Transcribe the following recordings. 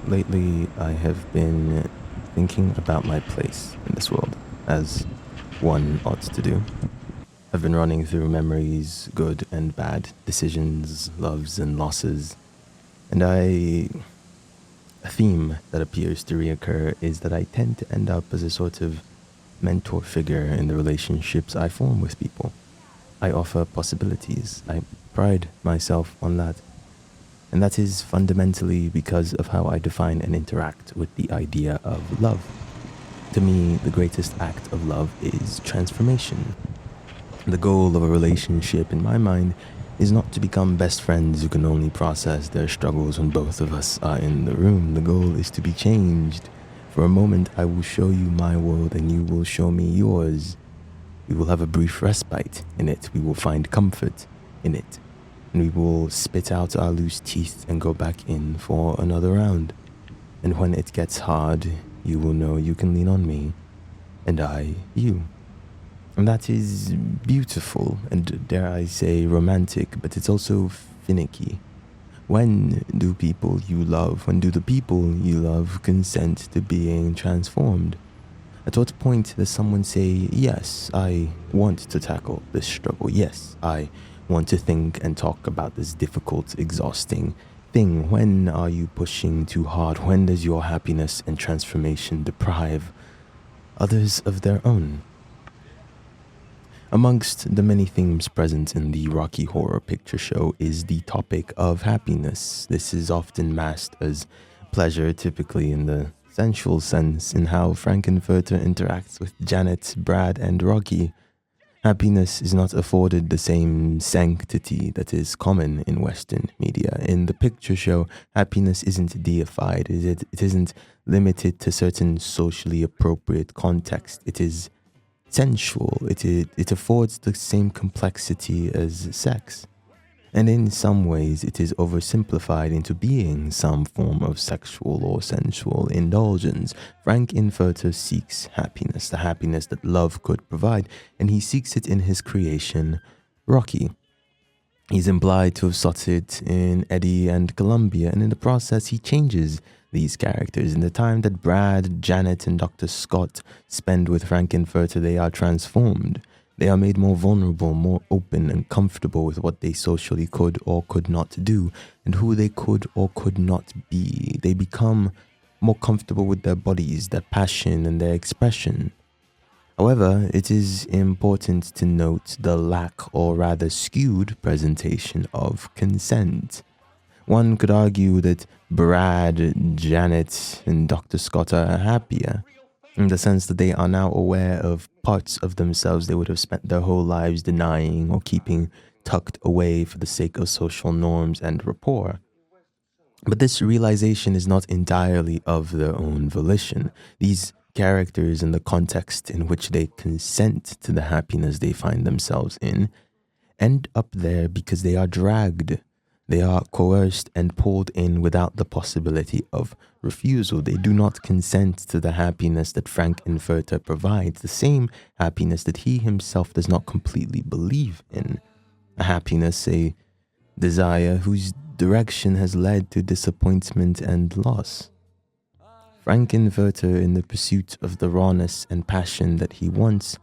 Lately, I have been thinking about my place in this world, as one ought to do. I've been running through memories, good and bad, decisions, loves and losses, and a theme that appears to reoccur is that I tend to end up as a sort of mentor figure in the relationships I form with people. I offer possibilities. I pride myself on that. And that is fundamentally because of how I define and interact with the idea of love. To me, the greatest act of love is transformation. The goal of a relationship, in my mind, is not to become best friends who can only process their struggles when both of us are in the room. The goal is to be changed. For a moment, I will show you my world and you will show me yours. We will have a brief respite in it. We will find comfort in it. And we will spit out our loose teeth and go back in for another round. And when it gets hard, you will know you can lean on me, and I, you. And that is beautiful and, dare I say, romantic, but it's also finicky. When do people you love, when do the people you love consent to being transformed? At what point does someone say, yes, I want to tackle this struggle. Yes, I want to think and talk about this difficult, exhausting thing. When are you pushing too hard? When does your happiness and transformation deprive others of their own? Amongst the many themes present in the Rocky Horror Picture Show is the topic of happiness. This is often masked as pleasure, typically in the sensual sense, in how Frankenfurter interacts with Janet, Brad, and Rocky. Happiness is not afforded the same sanctity that is common in Western media. In the picture show, happiness isn't deified. It isn't limited to certain socially appropriate context. It is sensual. It affords the same complexity as sex. And in some ways, it is oversimplified into being some form of sexual or sensual indulgence. Frankenfurter seeks happiness, the happiness that love could provide, and he seeks it in his creation, Rocky. He's implied to have sought it in Eddie and Columbia, and in the process, he changes these characters. In the time that Brad, Janet, and Dr. Scott spend with Frankenfurter, they are transformed. They are made more vulnerable, more open and comfortable with what they socially could or could not do and who they could or could not be. They become more comfortable with their bodies, their passion, and their expression. However, it is important to note the lack, or rather skewed, presentation of consent. One could argue that Brad, Janet, and Dr. Scott are happier, in the sense that they are now aware of parts of themselves they would have spent their whole lives denying or keeping tucked away for the sake of social norms and rapport. But this realization is not entirely of their own volition. These characters and the context in which they consent to the happiness they find themselves in end up there because they are dragged. They are coerced and pulled in without the possibility of refusal. They do not consent to the happiness that Frankenfurter provides, the same happiness that he himself does not completely believe in. A happiness, a desire whose direction has led to disappointment and loss. Frankenfurter, in the pursuit of the rawness and passion that he wants,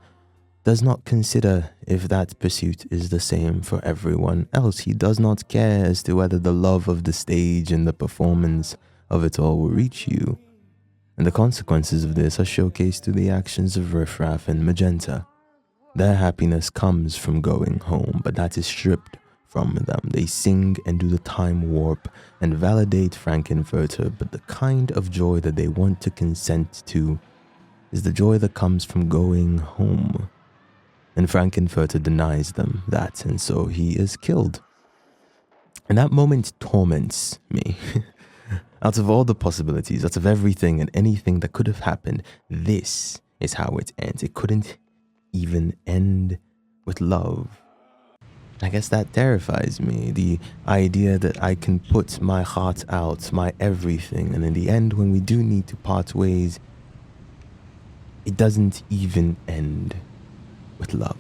does not consider if that pursuit is the same for everyone else. He does not care as to whether the love of the stage and the performance of it all will reach you. And the consequences of this are showcased through the actions of Riff Raff and Magenta. Their happiness comes from going home, but that is stripped from them. They sing and do the time warp and validate Frankenfurter, but the kind of joy that they want to consent to is the joy that comes from going home. And Frankenfurter denies them that, and so he is killed. And that moment torments me. Out of all the possibilities, out of everything and anything that could have happened, this is how it ends. It couldn't even end with love. I guess that terrifies me, the idea that I can put my heart out, my everything, and in the end, when we do need to part ways, it doesn't even end with love.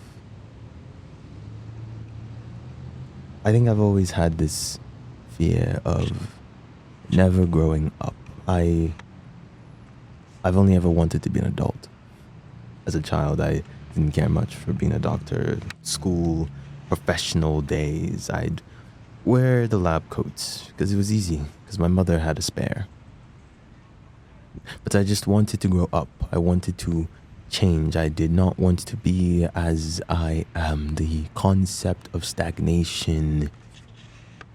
I think I've always had this fear of never growing up I've only ever wanted to be an adult. As a child, I didn't care much for being a doctor. School, professional days, I'd wear the lab coats because it was easy, because my mother had a spare. But I just wanted to grow up. I wanted to change. I did not want to be as I am. The concept of stagnation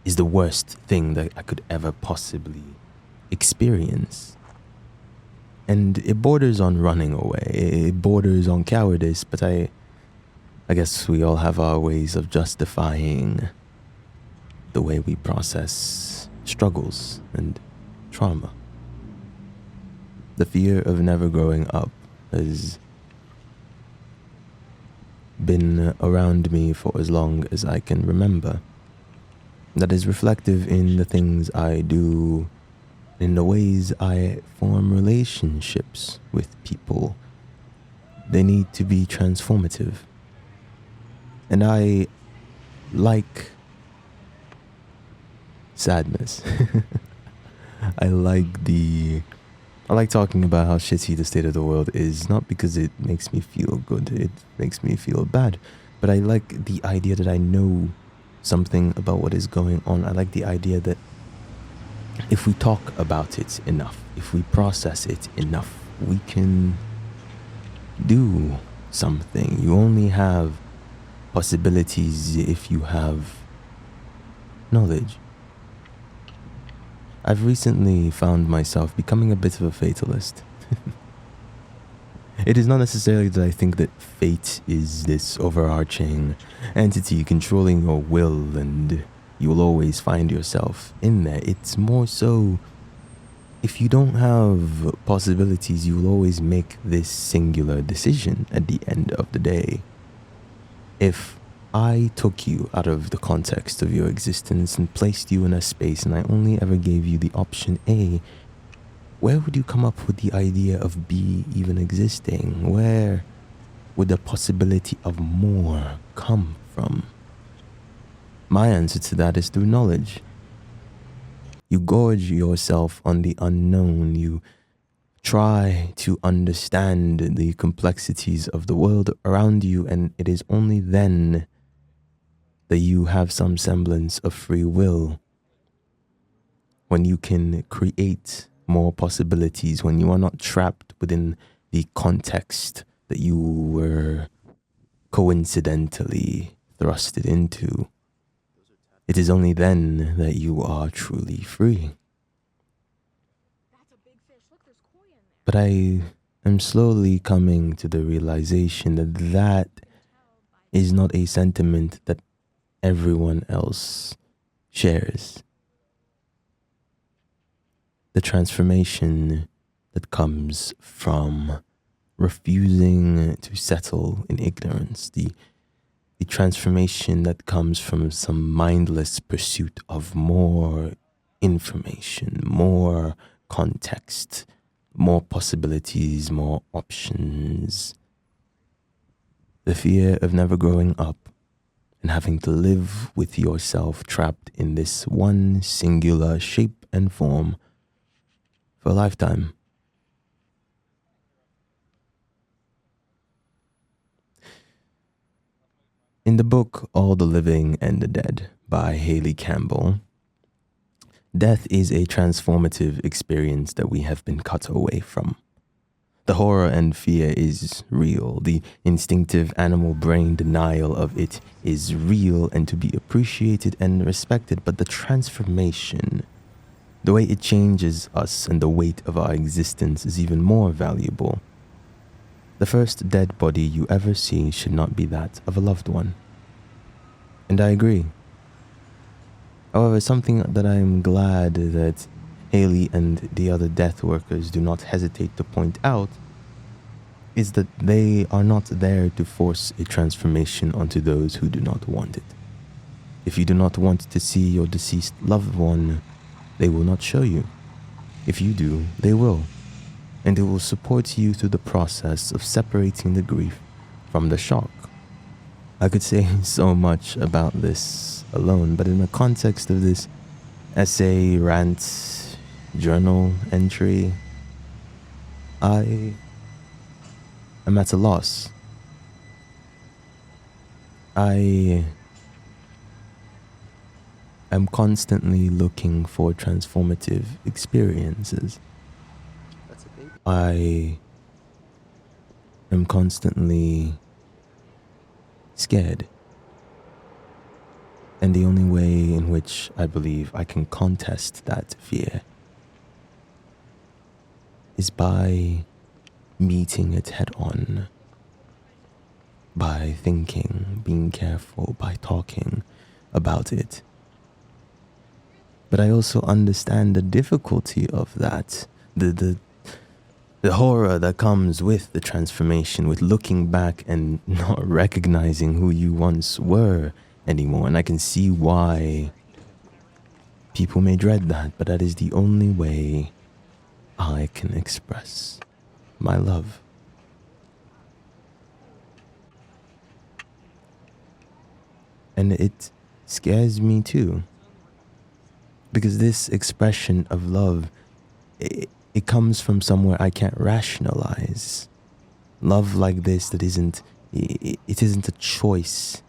is the worst thing that I could ever possibly experience. And it borders on running away. It borders on cowardice, but I guess we all have our ways of justifying the way we process struggles and trauma. The fear of never growing up has been around me for as long as I can remember. That is reflective in the things I do, in the ways I form relationships with people. They need to be transformative. And I like sadness. I like talking about how shitty the state of the world is, not because it makes me feel good, it makes me feel bad, but I like the idea that I know something about what is going on. I like the idea that if we talk about it enough, if we process it enough, we can do something. You only have possibilities if you have knowledge. I've recently found myself becoming a bit of a fatalist. It is not necessarily that I think that fate is this overarching entity controlling your will and you will always find yourself in there. It's more so, if you don't have possibilities, you will always make this singular decision at the end of the day. If I took you out of the context of your existence and placed you in a space and I only ever gave you the option A, where would you come up with the idea of B even existing? Where would the possibility of more come from? My answer to that is through knowledge. You gorge yourself on the unknown. You try to understand the complexities of the world around you, and it is only then that you have some semblance of free will. When you can create more possibilities, when you are not trapped within the context that you were coincidentally thrusted into, it is only then that you are truly free. But I am slowly coming to the realization that that is not a sentiment that everyone else shares. The transformation that comes from refusing to settle in ignorance, the transformation that comes from some mindless pursuit of more information, more context, more possibilities, more options. The fear of never growing up and having to live with yourself trapped in this one singular shape and form for a lifetime. In the book All the Living and the Dead by Haley Campbell, death is a transformative experience that we have been cut away from. The horror and fear is real. The instinctive animal brain denial of it is real and to be appreciated and respected. But the transformation, the way it changes us and the weight of our existence is even more valuable. The first dead body you ever see should not be that of a loved one. And I agree. However, something that I'm glad that Haley and the other death workers do not hesitate to point out is that they are not there to force a transformation onto those who do not want it. If you do not want to see your deceased loved one, they will not show you. If you do, they will. And they will support you through the process of separating the grief from the shock. I could say so much about this alone, but in the context of this essay, rant, journal entry, I am at a loss. I am constantly looking for transformative experiences. I am constantly scared. And the only way in which I believe I can contest that fear is by meeting it head on, by thinking, being careful, by talking about it. But I also understand the difficulty of that, the horror that comes with the transformation, with looking back and not recognizing who you once were anymore. And I can see why people may dread that, but that is the only way I can express my love. And it scares me too, because this expression of love, it comes from somewhere I can't rationalize. Love like this that it isn't a choice,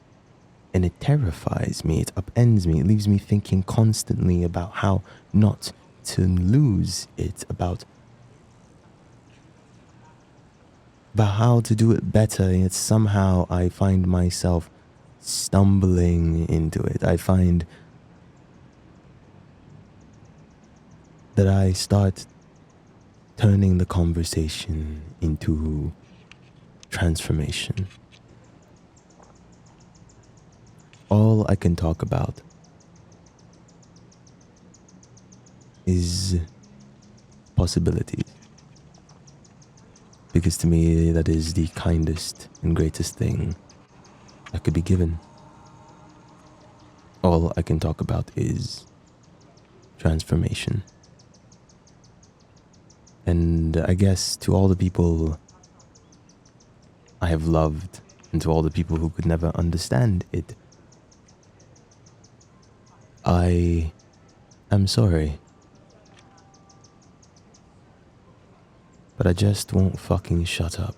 and it terrifies me, it upends me, it leaves me thinking constantly about how not to lose it, about how to do it better, and yet somehow I find myself stumbling into it. I find that I start turning the conversation into transformation. All I can talk about is possibilities. Because to me, that is the kindest and greatest thing that could be given. All I can talk about is transformation. And I guess to all the people I have loved, and to all the people who could never understand it, I am sorry. But I just won't fucking shut up.